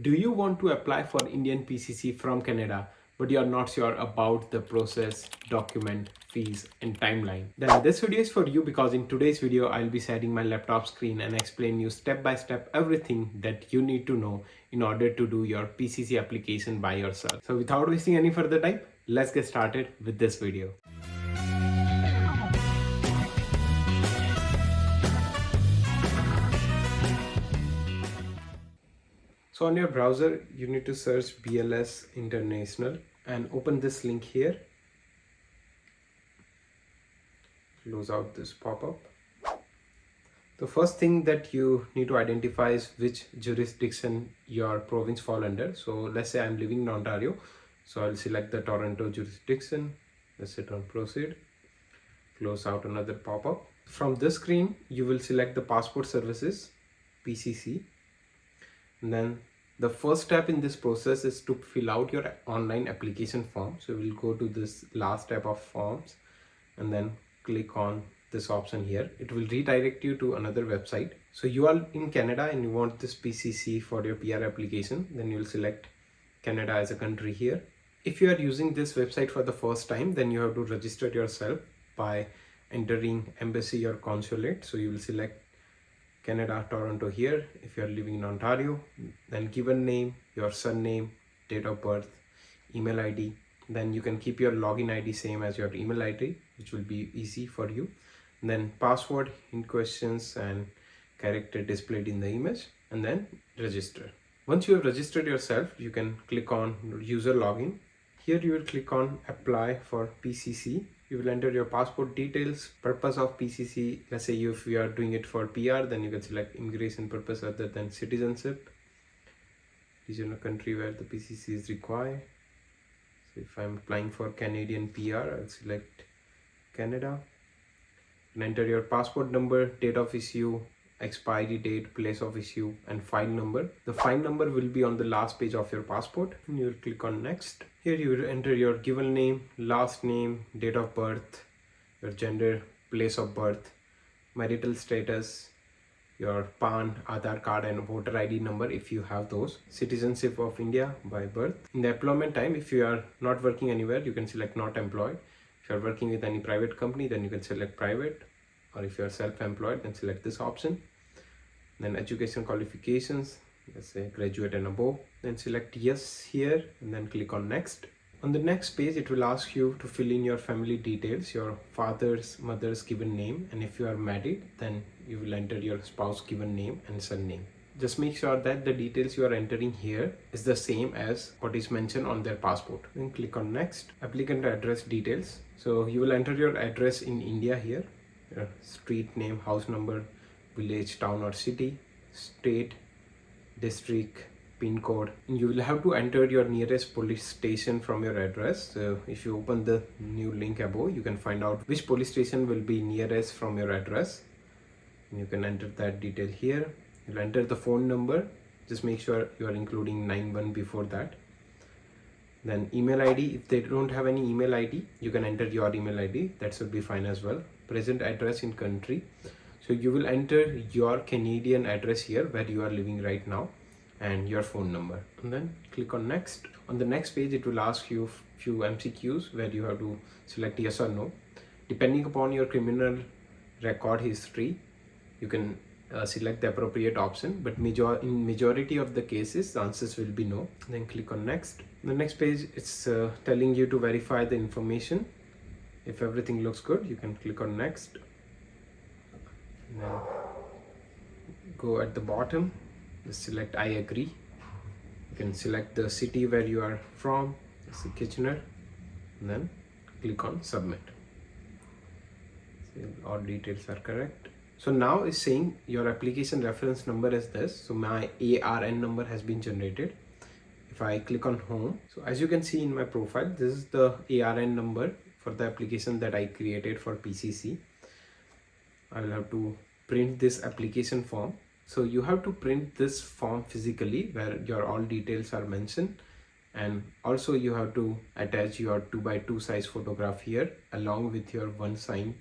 Do you want to apply for Indian PCC from Canada, but you're not sure about the process, document, fees, and timeline? Then this video is for you because in today's video, I'll be sharing my laptop screen and explain you step by step everything that you need to know in order to do your PCC application by yourself. So without wasting any further time, let's get started with this video. So on your browser, you need to search BLS International and open this link here. Close out this pop-up. The first thing that you need to identify is which jurisdiction your province fall under. So let's say I'm living in Ontario. So I'll select the Toronto jurisdiction. Let's hit on proceed. Close out another pop-up. From this screen, you will select the Passport Services, PCC. And then the first step in this process is to fill out your online application form. So we'll go to this last tab of forms and then click on this option here. It will redirect you to another website. So you are in Canada and you want this PCC for your PR application, then you'll select Canada as a country here. If you are using this website for the first time, then you have to register yourself by entering embassy or consulate. So you will select Canada, Toronto here. If you are living in Ontario, then given name, your surname, date of birth, email ID. Then you can keep your login ID same as your email ID, which will be easy for you. And then password in questions and character displayed in the image, and then register. Once you have registered yourself, you can click on user login. Here you will click on apply for PCC. You will enter your passport details, purpose of PCC. Let's say if you are doing it for PR, then you can select immigration purpose other than citizenship. Region or country where the PCC is required. So if I'm applying for Canadian PR, I'll select Canada. And enter your passport number, date of issue, expiry date, place of issue, and file number. The file number will be on the last page of your passport. And you will click on next. Here you will enter your given name, last name, date of birth, your gender, place of birth, marital status, your PAN, Aadhaar card and voter ID number if you have those, citizenship of India by birth. In the employment time, if you are not working anywhere, you can select not employed. If you are working with any private company, then you can select private, or if you are self-employed, then select this option. Then education qualifications, let's say graduate and above, then select yes here and then click on next. On the next page, it will ask you to fill in your family details, your father's, mother's given name, and if you are married, then you will enter your spouse given name and surname. Just make sure that the details you are entering here is the same as what is mentioned on their passport. Then click on next. Applicant address details. So you will enter your address in India here, your street name, house number, village, town or city, state, district, pin code. And you will have to enter your nearest police station from your address. So if you open the new link above, you can find out which police station will be nearest from your address. And you can enter that detail here. You'll enter the phone number. Just make sure you are including 91 before that. Then email ID. If they don't have any email ID, you can enter your email ID. That should be fine as well. Present address in country. So you will enter your Canadian address here where you are living right now and your phone number, and then click on next. On the next page, it will ask you few MCQs where you have to select yes or no. Depending upon your criminal record history, you can select the appropriate option, but in majority of the cases, the answers will be no. Then click on next. The next page, it's telling you to verify the information. If everything looks good, you can click on next. Now go at the bottom, just select I agree. You can select the city where you are from, it's Kitchener, and then click on submit. So all details are correct. So now it's saying your application reference number is this. So my ARN number has been generated. If I click on home, so as you can see in my profile, this is the ARN number for the application that I created for PCC. I will have to print this application form. So you have to print this form physically where your all details are mentioned, and also you have to attach your 2x2 size photograph here along with your one sign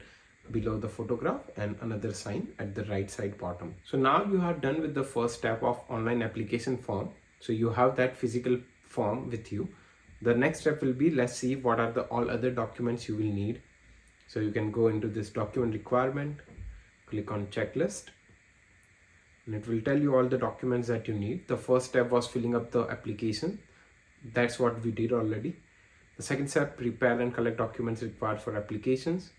below the photograph and another sign at the right side bottom. So now you are done with the first step of online application form. So you have that physical form with you. The next step will be, let's see what are the all other documents you will need. So you can go into this document requirement, click on checklist, and it will tell you all the documents that you need. The first step was filling up the application. That's what we did already. The second step, prepare and collect documents required for applications.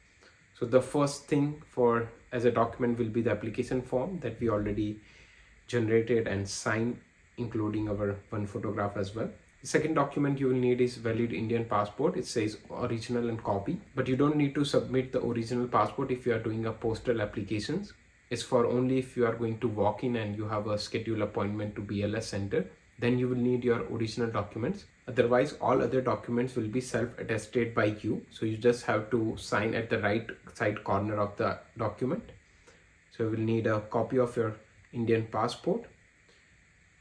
So the first thing for as a document will be the application form that we already generated and signed, including our one photograph as well. The second document you will need is valid Indian passport. It says original and copy, but you don't need to submit the original passport if you are doing a postal applications. It's for only if you are going to walk in and you have a scheduled appointment to BLS center, then you will need your original documents. Otherwise, all other documents will be self-attested by you. So you just have to sign at the right side corner of the document. So you will need a copy of your Indian passport.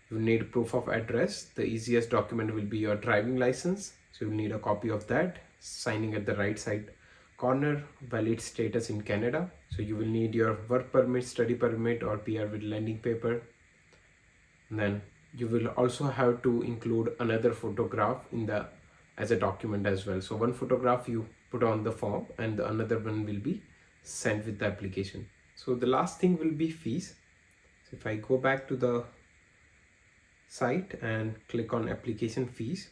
You will need proof of address. The easiest document will be your driving license. So you will need a copy of that, signing at the right side corner, valid status in Canada. So you will need your work permit, study permit, or PR with lending paper. And then you will also have to include another photograph in the as a document as well. So one photograph you put on the form and the another one will be sent with the application. So the last thing will be fees. So if I go back to the site and click on application fees,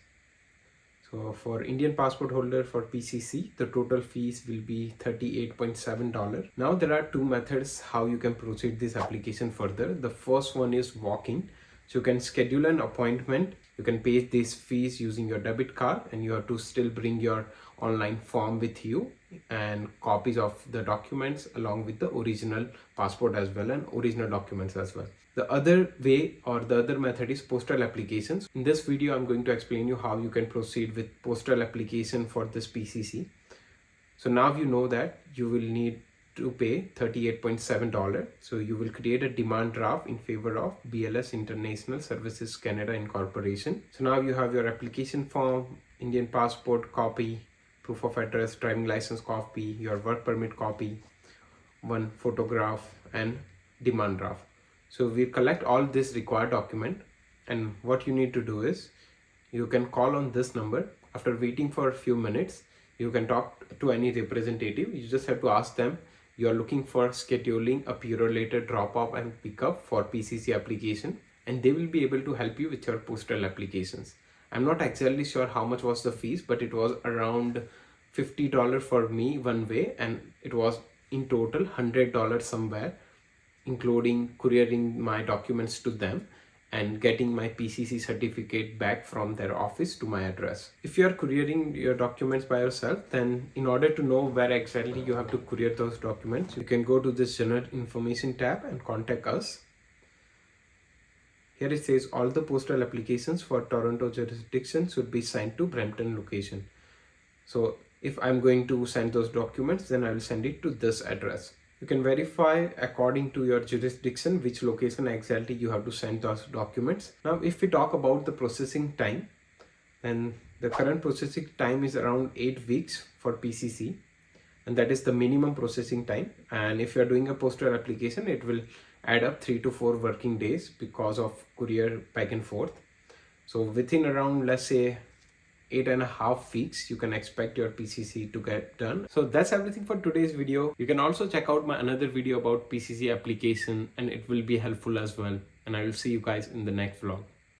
so for Indian passport holder for PCC, the total fees will be $38.7. Now there are two methods how you can proceed this application further. The first one is walk-in. So you can schedule an appointment. You can pay these fees using your debit card, and you have to still bring your online form with you and copies of the documents along with the original passport as well and original documents as well. The other way or the other method is postal applications. In this video, I'm going to explain you how you can proceed with postal application for this PCC. So now you know that you will need to pay $38.7. So you will create a demand draft in favor of BLS International Services Canada Incorporation. So now you have your application form, Indian passport copy, proof of address, driving license copy, your work permit copy, one photograph, and demand draft. So we collect all this required document, and what you need to do is you can call on this number. After waiting for a few minutes, you can talk to any representative. You just have to ask them you are looking for scheduling a pure-related drop-off and pickup for PCC application, and they will be able to help you with your postal applications. I'm not exactly sure how much was the fees, but it was around $50 for me one way, and it was in total $100 somewhere, including couriering my documents to them and getting my PCC certificate back from their office to my address. If you are couriering your documents by yourself, then in order to know where exactly you have to courier those documents, you can go to this general information tab and contact us. Here it says all the postal applications for Toronto jurisdiction should be sent to Brampton location. So if I'm going to send those documents, then I will send it to this address. You can verify according to your jurisdiction which location exactly you have to send those documents. Now, if we talk about the processing time, then the current processing time is around 8 weeks for PCC, and that is the minimum processing time. And if you are doing a postal application, it will add up 3 to 4 working days because of courier back and forth. So within around, let's say, 8.5 weeks, you can expect your PCC to get done. So that's everything for today's video. You can also check out my another video about PCC application, and it will be helpful as well. And I will see you guys in the next vlog.